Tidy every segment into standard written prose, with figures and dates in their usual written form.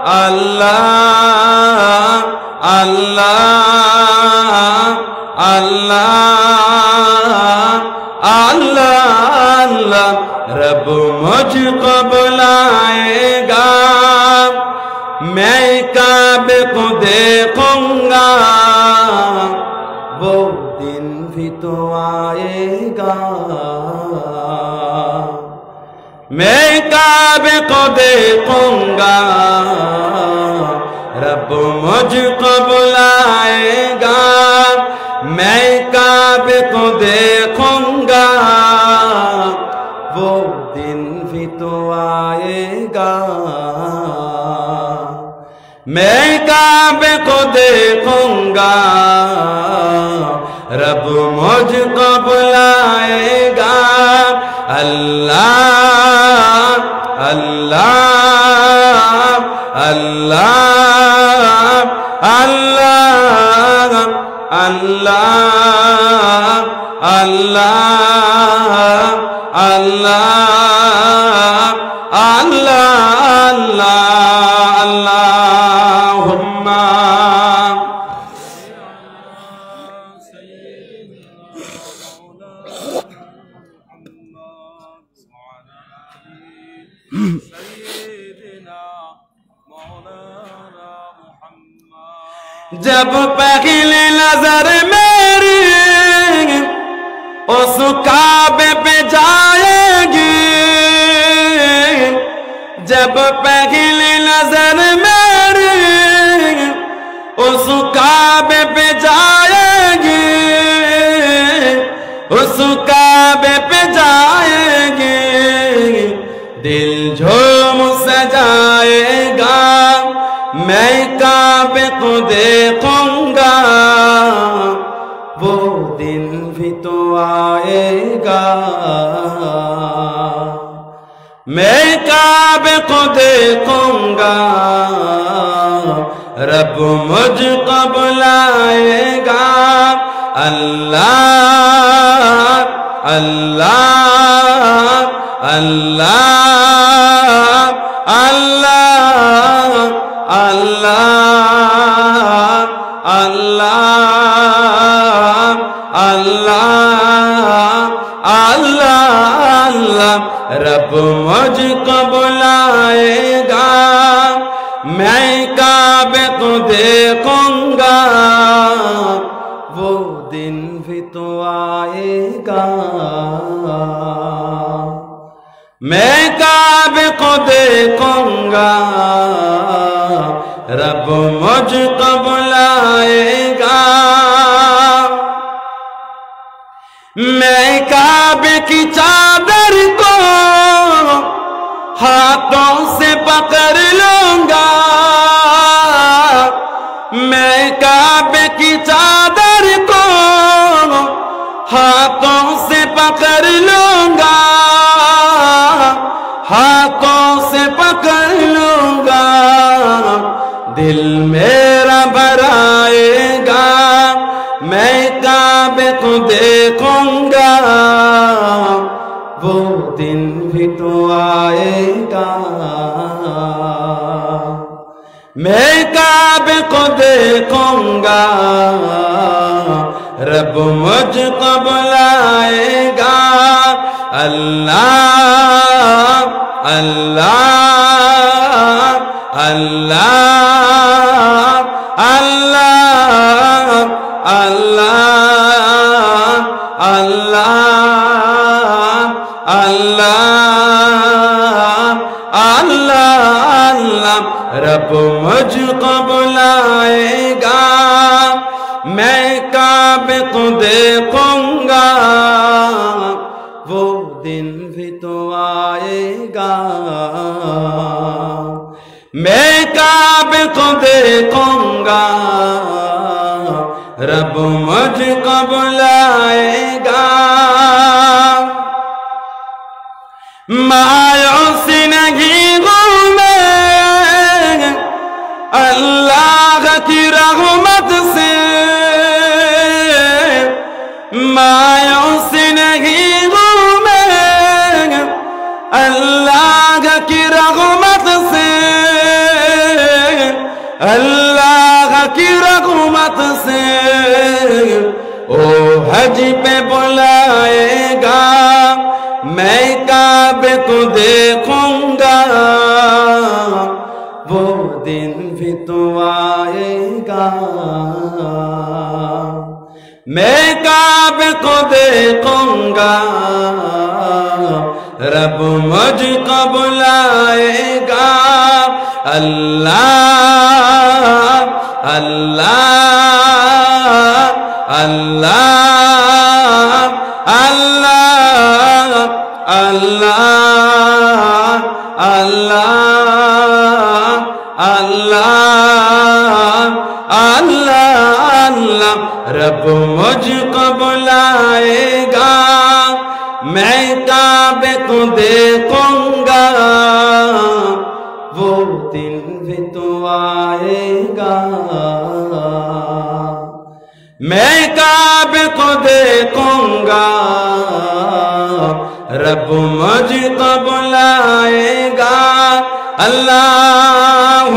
اللہ اللہ اللہ اللہ رب مجھ کو بلائے گا میں کعبے کو دیکھوں گا وہ دن بھی تو آئے گا میں کعبے کو دیکھوں گا رب مجھ کو بلائے گا میں کعبے کو دیکھوں گا وہ دن بھی تو آئے گا میں کعبے کو دیکھوں گا رب مجھ کو بلائے گا اللہ اللہ اللہ اللہ اللہ اللہ اللہ اللہ اللہم جب پہلی نظر میری اس کعبے پہ جائے گی جب پہلی نظر میری اس کعبے پہ جائے گی اس کعبے پہ جائے گی دل جھوم سے جائے گا میں کعبے کو دیکھوں گا وہ دن بھی تو آئے گا میں کعبے کو دیکھوں گا رب مجھ کو بلائے گا اللہ اللہ اللہ اللہ اللہ اللہ اللہ اللہ رب مجھ کو بلائے گا میں کعبے کو دیکھوں گا وہ دن بھی تو آئے گا میں کعبے کو دیکھوں گا رب مجھ کو بلائے گا میں کعبے کی چادر کو ہاتھوں سے پکڑ لوں گا میں کعبے کی چادر کو ہاتھوں سے پکڑ لوں گا ہاتھوں سے پکڑ لوں گا دل میرا بھرائے گا میں کعبے کو دیکھوں گا وہ دن بھی تو آئے گا میں کعبے کو دیکھوں گا رب مجھ کو بلائے گا اللہ اللہ اللہ اللہ اللہ اللہ اللہ اللہ رب مجھ کو بلائے گا میں کعبے کو دیکھوں گا وہ دن بھی تو آئے گا میں کعبے کو دیکھوں گا رب مجھ کو بلائے گا مایوس نہیں ہوں میں اللہ کی رحمت سے مایوس نہیں ہوں میں اللہ کی رحمت سے अल्लाह की रग़बत से ओ हज पे बुलाएगा, मैं काबे को देखूंगा, वो दिन भी तो आएगा। मैं काबे को देखूंगा, रब मुझको बुलाएगा। अल्लाह अल्लाह अल्लाह अल्लाह अल्लाह अल्लाह अल्लाह अल्लाह अल्लाह, रब मुझको बुलाएगा, मैं काबे को देखूंगा, वो दिन भी तो आएगा। मैं काबे को देखूंगा, रब मुझको बुलाएगा। अल्लाहुम्मा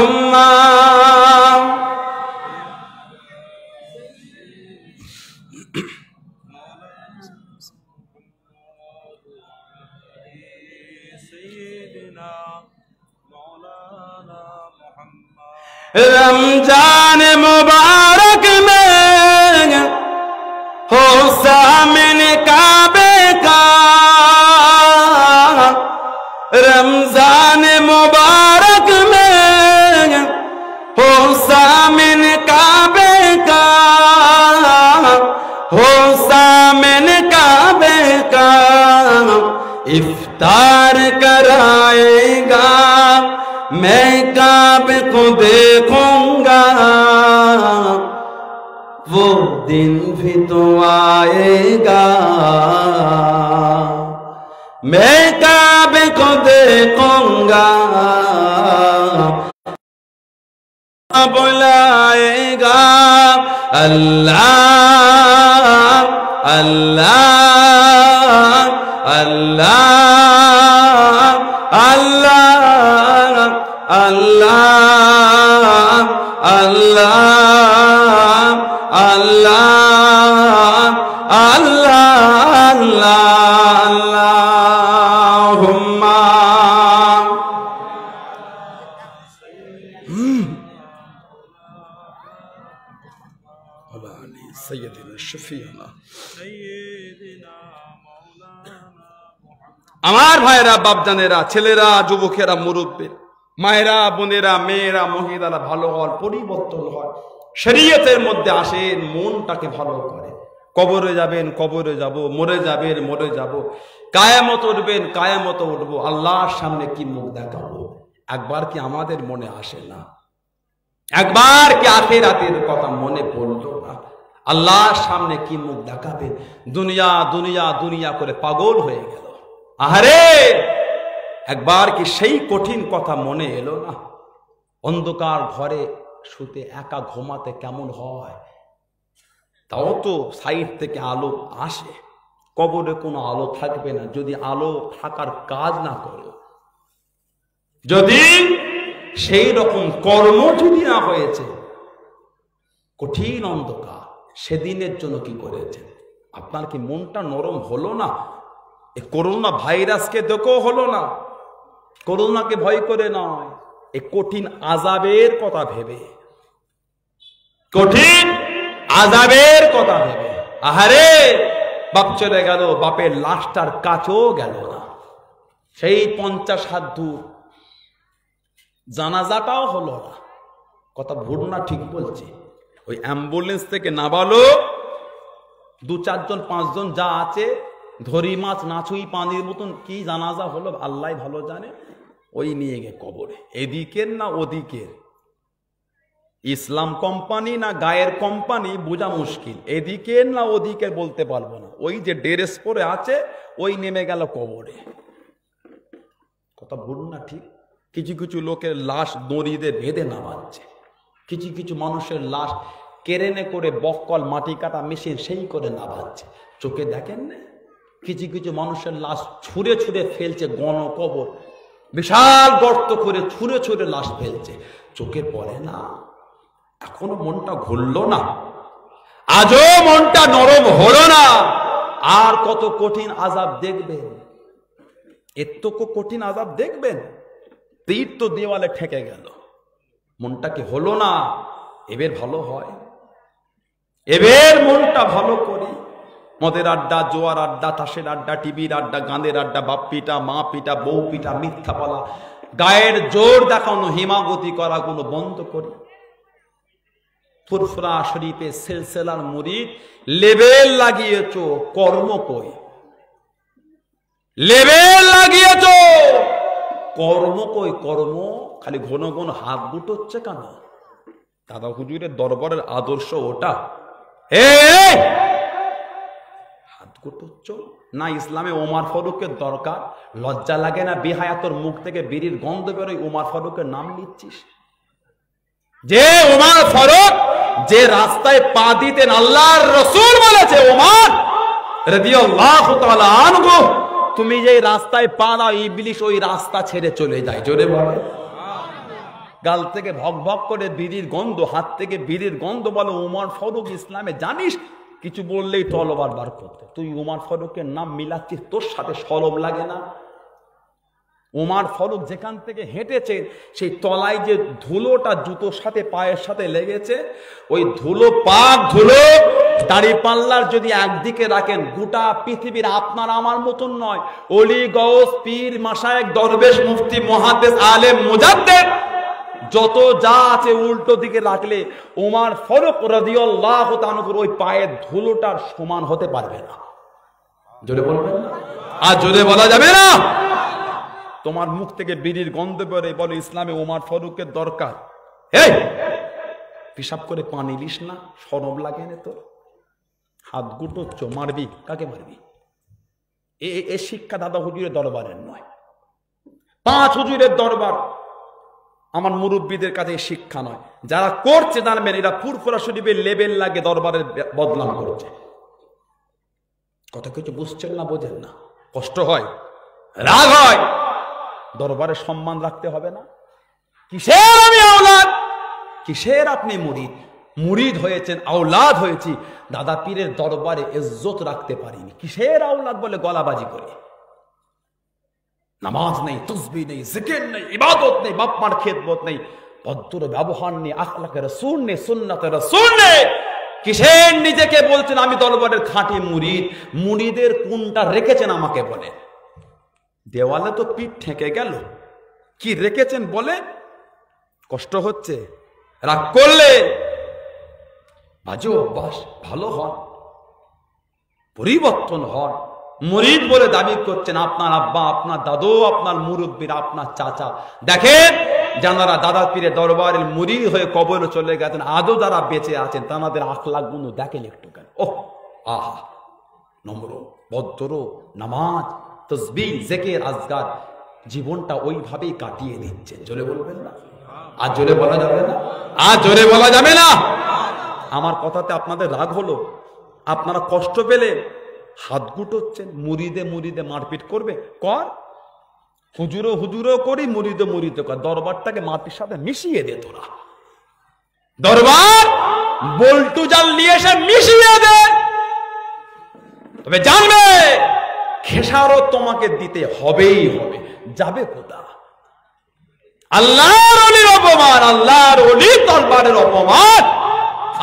रमजान मुबारक में हो सामने काबे का, रमजान मुबारक में हो सामने काबे का, हो सामने काबे का, इफ्तार कराएगा, मैं काबे को देखूंगा, वो दिन भी तो आएगा। मैं काबे को देखूंगा, बुलाएगा। अल्लाह अल्लाह अल्लाह अल्लाह अल्लाह अल्लाह अल्लाह अल्लाह अल्लाहुम्मा सय्यदना शफीना আমার ভাইরা, বাপজানেরা, ছেলেরা, যুবকেরা, মুরব্বী, মায়েরা, বোনেরা, মেয়েরা, মহিলারা, ভালো হওয়ার পরিবর্তন হয়, শরীয়তের মধ্যে আসেন, মনটাকে ভালো করে। কবরে যাবেন, কবরে যাব, মরে যাবেন, মরে যাব, কায়ামত উঠবেন, কায়ামত উঠবো, আল্লাহর সামনে কি মুখ দেখাবো, একবার কি আমাদের মনে আসে না? একবার কি আখিরাতের কথা মনে পড়লো না? আল্লাহর সামনে কি মুখ দেখাবে? দুনিয়া দুনিয়া দুনিয়া করে পাগল হয়ে গেল। আহারে, একবার কি সেই কঠিন কথা মনে এলো না? অন্ধকার ঘরে শুতে একা ঘুমাতে কেমন হয়, তাও তো সাইড থেকে আলো আসে। কবরে কোনো আলো থাকবে না যদি আলো থাকার কাজ না করো, যদি সেই রকম কর্ম যদি না হয়েছে। কঠিন অন্ধকার, সেদিনের জন্য কি করেছেন? আপনার কি মনটা নরম হলো না? এই করোনা ভাইরাসকে দেখো হলো না? করোনাকে ভয় করে নয়, এই কঠিন আযাবের কথা ভেবে, কঠিন আযাবের কথা ভেবে। আহারে, বাপ চলে গেল, বাপের লাশটার কাছেও গেল না, সেই 50 হাত দূর, জানাজাটাও হলো না। কথা ভুল না ঠিক বলছি? ওই অ্যাম্বুলেন্স থেকে নামালো, 2-4 জন 5 জন যা আছে, ধরি মাছ নাছুই পানির মতন কি জানাজা হলো আল্লাহ ভালো জানে। ওই নিয়ে গে কবরে, এদিকের না ওদিকের, ইসলাম কোম্পানি না গায়ের কোম্পানি বোঝা মুশকিল, এদিকের না ওদিকের বলতে পারবো না। ওই যে ড্রেস পরে আছে ওই নেমে গেল কবরে। কথা ভুল না ঠিক? কিছু কিছু লোকের লাশ দড়িতে বেঁধে নামাচ্ছে, কিছু কিছু মানুষের লাশ কেরেনে করে বক্কল মাটি কাটা মেশিন সেই করে নামাচ্ছে। চোখে দেখেন না? কিছু কিছু মানুষের লাশ ছুঁড়ে ছুঁড়ে ফেলছে, গণকবর বিশাল গর্ত করে ছুঁড়ে ছুঁড়ে লাশ ফেলছে, চোখে পড়ে না। এখনো মনটা ঘুরলো না, আজও মনটা নরম হলো না। আর কত কঠিন আযাব দেখবেন, এত কঠিন আযাব দেখবেন। তীর তো দেওয়ালে ঠেকে গেল, মনটা কি হলো না? এবার ভালো হয়, এবার মনটা ভালো করি। মদের আড্ডা, জোয়ার আড্ডা, তাসের আড্ডা, টিভির আড্ডা, গানের আড্ডা, বাপ পিটা, মা পিটা, বউ পিটা, মিথ্যা বলা, গায়ের জোর দেখানো, হিমাগতি করা গুলো বন্ধ করি। ফুরফুরা শরীফে সিলসিলার মুরিদ লেবেল লাগিয়েছ, কর্ম কই? লেবেল লাগিয়েছ, কর্ম কই? কর্ম খালি ঘন ঘন হাত গুটোচ্ছে কেন? দাদা হুজুরের দরবারের আদর্শ ওটা? হাত গুটোচ্ছ না? ইসলামে ওমর ফারুকের দরকার? লজ্জা লাগে না? বেহায়া, তোর মুখ থেকে বিড়ির গন্ধ বেরোয়, ওমর ফারুকের নাম নিচ্ছিস। যে ওমর ফারুক যে রাস্তায় পা দিতেন, আল্লাহর রাসূল বলেছে ওমর রাদিয়াল্লাহু তাআলা আনহু, তুমি যে রাস্তায় পা দাও ইবলিশ ওই রাস্তা ছেড়ে চলে যায়। জোরে বলে। গাল থেকে ভক ভক করে বিড়ির গন্ধ, হাত থেকে বিড়ির গন্ধ, বলো ওমর ফারুক ইসলামে জানিস? কিছু বললেই তলোয়ার বার করতে। তুই ওমর ফারুকের নাম মিলাচ্ছিস, তোর সাথে শরম লাগে না? ওমর ফারুক যেখান থেকে হেঁটেছে সেই তলায় যে ধুলোটা জুতোর সাথে পায়ের সাথে লেগেছে, ওই ধুলো, পাক ধুলো দাড়ি পাল্লার যদি একদিকে রাখেন, গোটা পৃথিবীর আপনার আমার মতন নয়, অলি, গওস, পীর, মাশায়েখ, দরবেশ, মুফতি, মুহাদ্দিস, আলেম, মুজাদ্দিদ যত যা আছে উল্টো দিকে রাখলে ওমর ফারুক রাদিয়াল্লাহু তাআলা ওই পায়ের ধুলোটার সমান হতে পারবে না। জোরে বলবেন না? আর জোরে বলা যাবে না? তোমার মুখ থেকে বিড়ির গন্ধ বেরোয়, বলো ইসলামে ওমর ফারুকের দরকার? এই পিশাব করে পানি লিস না? শরম লাগে না তোর? হাত গুটোচ্ছ, মারবি কাকে? মারবি? এ শিক্ষা দাদা হুজুরের দরবারের নয়, 5 হুজুরের দরবার, আমার মুরব্বীদের কাছে শিক্ষা নয়। যারা করছে জানবেন এরা ফুরফুরা শরীফের লেবেল লাগে দরবারের বদনাম করছে। কথা কিছু বুঝছেন না? বোঝেন না? কষ্ট হয়, রাগ হয়। দরবারে সম্মান রাখতে হবে না? কিসের আমি আওলাদ, কিসের আপনি মুরিদ? মুরিদ হয়েছেন, আওলাদ হয়েছি, দাদা পীরের দরবারে ইজ্জত রাখতে পারিনি। কিসের আওলাদ বলে গলাবাজি করে? নামাজ নেই, তাসবিহ নেই, জিকির নেই, ইবাদত নেই, বাপ মার খেদমত নেই, ভদ্র ব্যবহার নেই, আখলাকে রাসূল নেই, সুন্নাতে রাসূল নেই। কিসের নিজেকে বলছেন আমি দরবারের খাঁটি মুরিদ? মুরিদের কোনটা রেখেছেন আমাকে বলে? দেওয়ালে তো পিঠ ঠেকে গেল, কি রেখেছেন বলে? কষ্ট হচ্ছে, রাগ করলে বাজে অভ্যাস, ভালো হন, পরিবর্তন হন। মুরিদ বলে দাবি করছেন আপনার আব্বা, আপনার দাদু, আপনার মুরব্বীর, আপনার চাচা। দেখেন যারা দাদা পীরের দরবারের মুরিদ হয়ে কবরে চলে গেছেন, আদৌ যারা বেঁচে আছেন তাদের আখলাক গুণ দেখেন একটু কেন। ও আহা, নম্র, ভদ্র, নামাজ, তাসবিহ, জিকির, আজকার, জীবনটা ওইভাবেই কাটিয়ে দিচ্ছেন। জোরে বলবেন না? আর জোরে বলা যাবে না? আর জোরে বলা যাবে না? আমার কথাতে আপনাদের রাগ হলো, আপনারা কষ্ট পেলে হাত গুটোচ্ছেন। মুরিদে মুরিদে মারপিট করবে, কর। হুজুরও হুজুরও করি, মুরিদও মুরিদও কর। দরবারটাকে মাটির সাথে মিশিয়ে দে তোরা। দরবার বল্টু জাল নিয়ে এসে মিশিয়ে দে, তবে জানবে খেসারত তোমাকে দিতে হবেই হবে। যাবে কোথা? আল্লাহর ওলির অপমান, আল্লাহর ওলির দরবারের অপমান,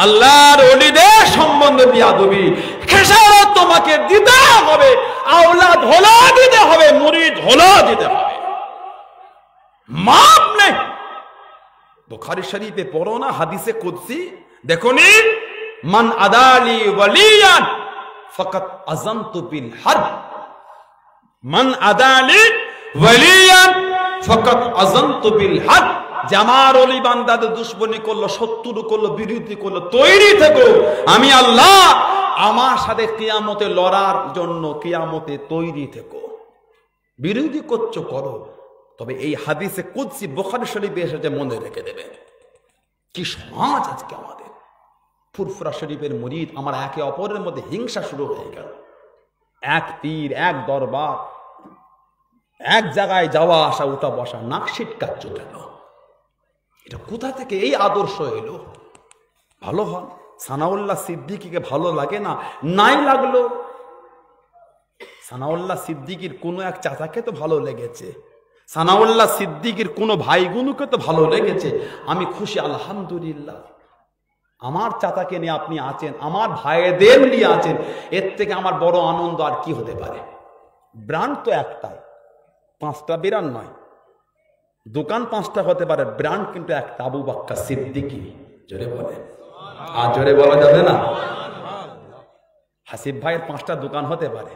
আল্লাহর ওলিদের সম্বন্ধে বিয়াদবি, খেসারত তোমাকে দিতে হবে। আওলাদ হলো দিতে হবে, মুরিদ হলো দিতে হবে, মাপ নেই। বুখারী শরীফে পড়ো না, হাদিসে কুদসি দেখোনি, মান আদালি ওয়ালিয়ান ফাকাত আযানতু বিল হাদ। মান আদালি ওয়ালিয়ান ফাকাত আযানতু বিল হাদ। যে আমার ওলি বান্দাদের দুশমনি করলো, শত্রু করলো, বিরোধী করলো, তৈরি থেকো, আমি আল্লাহ আমার সাথে কিয়ামতে লড়ার জন্য কিয়ামতে তৈরি থেকো। বিরোধী করছো করো, তবে এই হাদিসে কুদসি বুখারী শরীফে এসেছে, মনে রেখে দেবে। কি সমাজ আজকে আমাদের! ফুরফুরা শরীফের মুরিদ আমার একে অপরের মধ্যে হিংসা শুরু হয়ে গেল। এক পীর, এক দরবার, এক জায়গায় যাওয়া আসা, উঠা বসা, নাক সিটকাচ্ছ কেন? এটা কোথা থেকে এই আদর্শ এলো? ভালো হন। সানাউল্লাহ সিদ্দিকীকে ভালো লাগে না, নাই লাগলো। সানাউল্লাহ সিদ্দিকীর কোনো এক চাচাকে তো ভালো লেগেছে, সানাউল্লাহ সিদ্দিকীর কোনো ভাইগুনুকে তো ভালো লেগেছে, আমি খুশি আলহামদুলিল্লাহ। আমার চাচাকে নিয়ে আপনি আছেন, আমার ভাইদের নিয়ে আছেন, এর থেকে আমার বড় আনন্দ আর কি হতে পারে। ব্র্যান্ড তো একটাই, 5টা ব্র্যান্ড নয়, দোকান 5টা হতে পারে, ব্র্যান্ড কিন্তু একটা, আবু বকর সিদ্দিকী। জোরে বলে, আর জোরে বলা যাবে না। হাসিব ভাইয়ের 5টা দোকান হতে পারে,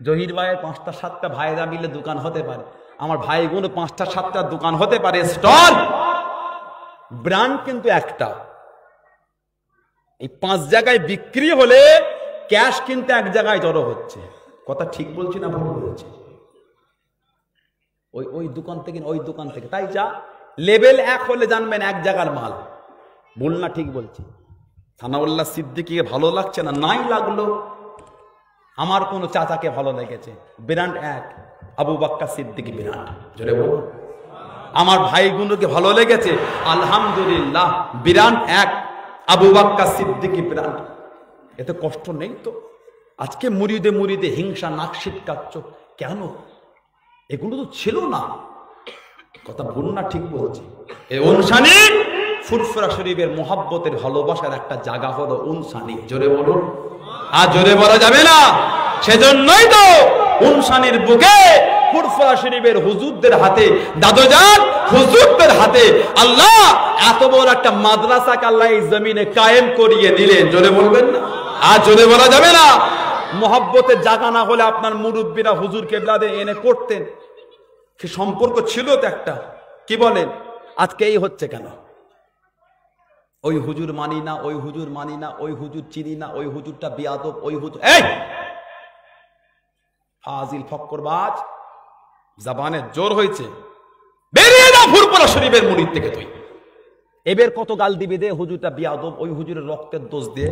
জহির ভাইয়ের 5টা 7টা ভাইরা মিলে দোকান হতে পারে, আমার ভাইগুলো 5টা 7টা দোকান হতে পারে, স্টল, ব্র্যান্ড কিন্তু একটা। এই 5 জায়গায় বিক্রি হলে ক্যাশ কিন্তু এক জায়গায় জড়ো হচ্ছে। কথা ঠিক বলছি না ভুল বলছি? ওই দোকান থেকে ওই দোকান থেকে, তাই যা লেভেল 1 হলে জানবেন এক জায়গার মাল। ভুল না ঠিক বলছি? সানাউল্লাহ সিদ্দিকীকে ভালো লাগছে না, নাই লাগলো। আমার কোন চাচাকে ভালো লেগেছে, ব্র্যান্ড 1, আবু বকর সিদ্দিকী ব্র্যান্ড। জোরে বলুন। আমার ভাইগুলোকে ভালো লেগেছে, আলহামদুলিল্লাহ, ব্র্যান্ড 1, আবু বকর সিদ্দিকী ব্র্যান্ড। এতে কষ্ট নেই তো? আজকে মুরিদে মুরিদে হিংসা নাক ছিটকাচ্ছ কেন? এগুলো তো ছিল না। কথা ভুল না ঠিক বলছি? এই উনসানি ফুরফুরা শরীফের মোহাব্বতের ভালোবাসার একটা জায়গা হলো উনসানি। জোরে বলুন। আর জোরে বলা যাবে না? সেজন্যই তো উনসানির বুকে ফুরফুরা শরীফের হুজুরদের হাতে, দাদুজান হুজুরদের হাতে আল্লাহ এত বড় একটা মাদ্রাসাকে আল্লাহ এই জমিনে কায়েম করিয়ে দিলেন। জোরে বলবেন না? আর জোরে বলা যাবে না? মোহাব্বতের জায়গা না হলে আপনার মুরব্বীরা হুজুর কেবলাদের এনে করতেন, সে সম্পর্ক ছিল তো একটা। কি বলেন? আজকে এই হচ্ছে কেন? ওই হুজুর মানি না, ওই হুজুর মানি না, ওই হুজুর চিনি না, ওই হুজুরটা বিয়াদব, ওই হুজুর, এই ফাজিল ফক্করবাজ, জবানের জোর হয়েছে, বেরিয়ে যা ফুরফুরা শরীফের মুরিদ থেকে। তুই এবার কত গাল দিবি দে, হুজুরটা বিয়াদব, ওই হুজুরের রক্তের দোষ দিয়ে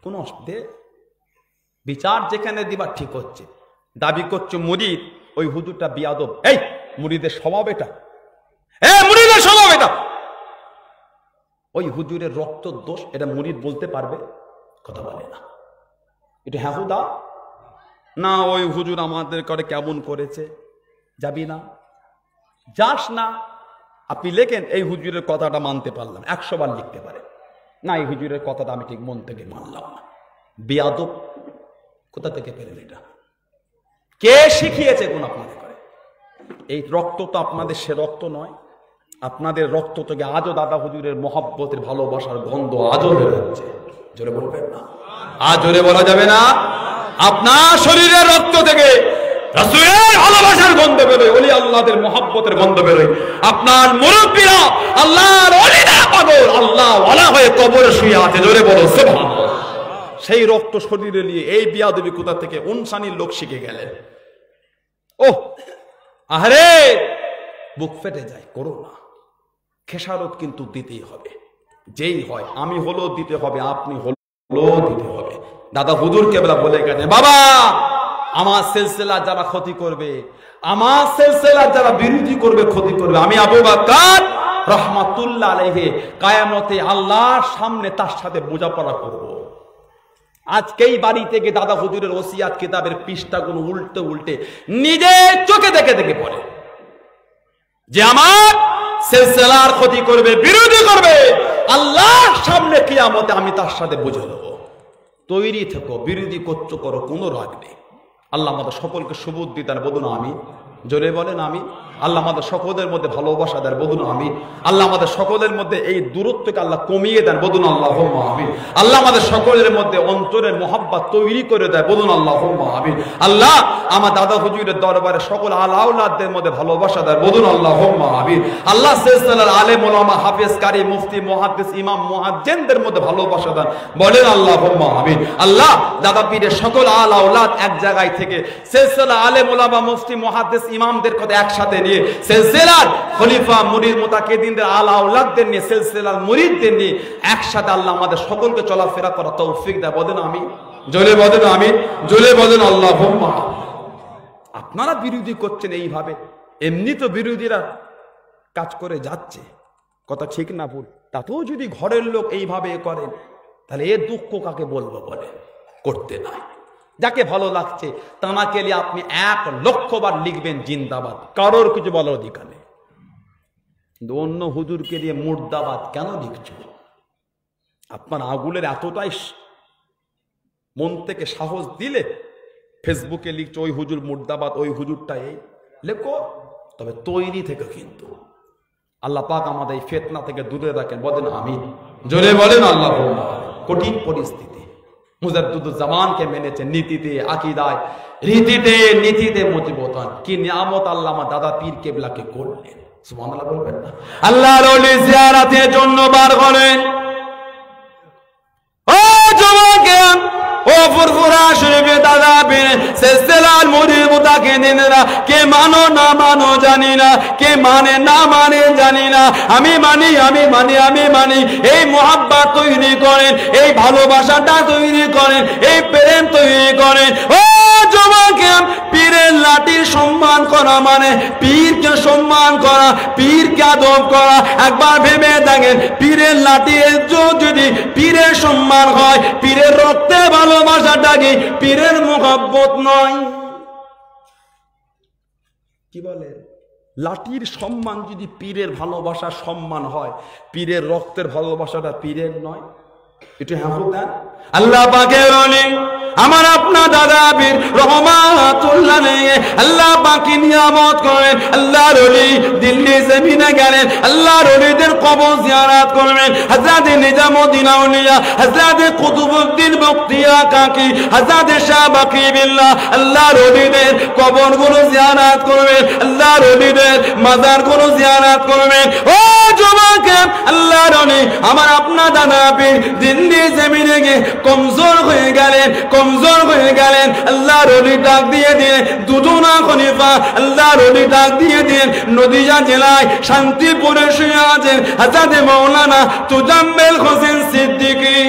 কোন অসুবিধে? বিচার যেখানে দিবার ঠিক হচ্ছে, দাবি করছে মুরিদ, ওই হুজুরটা বিয়াদব, এই মুরিদের স্বভাব এটা, মুরিদের স্বভাব এটা, ওই হুজুরের রক্ত দোষ, এটা মুরিদ বলতে পারবে? কথা বলে না। এটা হ্যাঁ হুদা না, ওই হুজুর আমাদের করে কেমন করেছে, যাবি না? যাস না। আপনি লেখেন এই হুজুরের কথাটা মানতে পারলাম, 100 বার লিখতে পারে না, এই হুজুরের কথাটা আমি ঠিক মন থেকে মানলাম না। বিয়াদব কোথা থেকে পেলেন এটা? কে শিখিয়েছে কোন আপনাদের করে? এই রক্ত তো আপনাদের সে রক্ত নয়, আপনাদের রক্ত থেকে আজও দাদা হুজুরের মহব্বতের ভালোবাসার গন্ধ আজও বের হচ্ছে। জোরে বলবেন না? আজ জোরে বলা যাবে না? আপনার শরীরের রক্ত থেকে রাসূলের ভালোবাসার গন্ধ বেরোয়, ওলি আল্লাহদের মহব্বতের গন্ধ বেরোয়। আপনার মুরব্বীরা আল্লাহর ওলিরা পাগল, আল্লাহ ওয়ালা হয়ে কবরে শুয়ে আছে। জোরে বলো সুবহানাল্লাহ। সেই রক্ত শরীরে নিয়ে এই বিয়াদবি কোথা থেকে উনসানির লোক শিখে গেলেন? ওহ আহারে, বুক ফেটে যায়। করো না, খেসারত কিন্তু দিতেই হবে, যেই হয়। আমি হলো দিতে হবে, আপনি হলো দিতে হবে। দাদা হুজুর কেবলা বলে গেছেন, বাবা আমার সিলসিলা যারা ক্ষতি করবে, আমার সিলসিলা যারা বিরোধী করবে, ক্ষতি করবে, আমি আবু বকর রাহমাতুল্লাহ আলাইহি কিয়ামতে আল্লাহর সামনে তার সাথে বোঝাপড়া করব। আজকেই বাড়ি থেকে দাদা হুজুরের ওসিয়াত কিতাবের পৃষ্ঠাগুলো উল্টে উল্টে নিজে চোখে দেখে দেখে পড়ে, যে আমার সিলসিলার ক্ষতি করবে, বিরোধী করবে, আল্লাহর সামনে কিয়ামতে আমি তার সাথে বুঝে দেব। তৈরি থেকো, বিরোধী করছো করো, কোনো রাগ নেই। আল্লাহ আমাদের সকলকে সুবুদ্ধি দেন, বলুন আমি। জোরে বলেন আমি। আল্লাহ আমাদের সকলের মধ্যে ভালোবাসা দেন, বলুন আমি। আল্লাহ আমাদের সকলের মধ্যে এই দূরত্বকে আল্লাহ কমিয়ে দেন, বলুন আল্লাহুম্মা আমিন। আল্লাহ আমাদের সকলের মধ্যে অন্তরের মহব্বত তৈরি করে দেয়, বলুন আল্লাহুম্মা আমিন। আল্লাহ আমার দাদা হুজুরের দরবারে সকল আলাউলাদদের মধ্যে ভালোবাসা দেয়, বলুন আল্লাহুম্মা আমিন। আল্লাহ সিলসিলার আলেম ওলামা হাফেজ কারি মুফতি মুহাদ্দিস ইমাম মুয়াজ্জিনদের মধ্যে ভালোবাসা দেন, বলেন আল্লাহুম্মা আমিন। আল্লাহ দাদা পীরের সকল আলাউলাদ এক জায়গায় থেকে সিলসিলা আলেম ওলামা মুফতি মুহাদ্দিস ইমামদের কথা একসাথে নিয়ে সিলসিলার খলিফা মুরিদ মুতাকিদিনদের আলাউলাদদের নিয়ে সিলসিলার মুরিদদের নিয়ে একসাথে আল্লাহ আমাদের সকলকে চলাফেরা করা তৌফিক দেয়, বলেন আমি। জোরে বলেন আমি, জোরে বলেন আল্লাহুম্মা। আপনারা বিরোধী করছেন এইভাবে, এমনি তো বিরোধীরা কাজ করে যাচ্ছে, কথা ঠিক না ভুল? তাতেও যদি ঘরের লোক এইভাবে করেন, তাহলে এ দুঃখ কাকে বলবো বলে? করতে নাই। যাকে ভালো লাগছে তাকে নিয়ে আপনি 1,00,000 বার লিখবেন জিন্দাবাদ, কারোর কিছু বলার অধিকার নেই। কিন্তু অন্য হুজুরকে দিয়ে মুর্দাবাদ কেন লিখছো? আপনার আগুলের এতটাই মন থেকে সাহস দিলে ফেসবুকে লিখছো ওই হুজুর মুর্দাবাদ, ওই হুজুরটা এই লেখো, তবে তৈরি থেকে। কিন্তু আল্লাহ পাক আমাদের এই ফিতনা থেকে দূরে রাখেন, বলেন আমিন, জোরে বলেন আল্লাহ। কঠিন পরিস্থিতি, মুজাদ্দিদুজ্জামানকে মেনেছেন নীতিতে, আকীদায়, রীতিতে, নীতিতে মজবুত হন। কি নিয়ামত আল্লাহ আমার দাদা পীর কেবলাকে করলেন, সুবহানাল্লাহ বলবেন না? আল্লাহর ওলি জিয়ারতের জন্য বার করেন। ও যুবকেরা, ও ফুরফুরা শরীফে দাদা পীর সিলসিলার মুরিদ মুতাকে দিনেরা, কে মানো না মানো জানি না, কে মানে না মানে জানি না, আমি মানি আমি মানি আমি মানি। এই মুহাব্বত তৈরি করেন, এই ভালোবাসাটা তৈরি করেন, এই প্রেম তৈরি করেন। ও যুবকেরা, পীরের লাঠির সম্মান করা মানে পীরকে সম্মান করা, পীরকে আদব করা। একবার ভেবে দেখেন, পীরের লাঠি যদি পীরের সম্মান হয়, পীরের রক্তে ভালোবাসাটা কি পীরের মুহাব্বত নয়? কি বলেন? লাঠির সম্মান যদি পীরের ভালোবাসার সম্মান হয়, পীরের রক্তের ভালোবাসাটা পীরের নয়? একটু হ্যাঁ দেন। আল্লাহ পাকের ওলি আমার আপনার দাদা পীর রহমাতুল্লাহ আলাইহি, আল্লাহ পাকি নিয়ামত করেন। আল্লাহর ওলি দিল্লি জমিনে গেলেন, আল্লাহর ওলিদের কবর জিয়ারত করবেন। হযরত নিজামউদ্দিন আউলিয়া, হযরত কুতুবউদ্দিন বখতিয়া কাকি, হযরত শাহ বাকি বিল্লাহ, আল্লাহর ওলিদের কবরগুলো জিয়ারত করবেন, আল্লাহর ওলিদের মাজারগুলো জিয়ারত করবেন। ও যুবক, আল্লাহর ওলি আমার আপনার দাদা পীর দিল্লি জমিনে গিয়ে কমজোর হয়ে গেলেন, কমজোর হয়ে গেলেন। আল্লাহর ওলি ডাক দিয়ে দিলেন দুজনা খলিফা, আল্লাহর ওলি ডাক দিয়ে দিলেন নদিয়া জেলায় শান্তিপুরে শুয়ে আছেন হযরত মাওলানা তোজাম্মেল হোসেন সিদ্দিকী।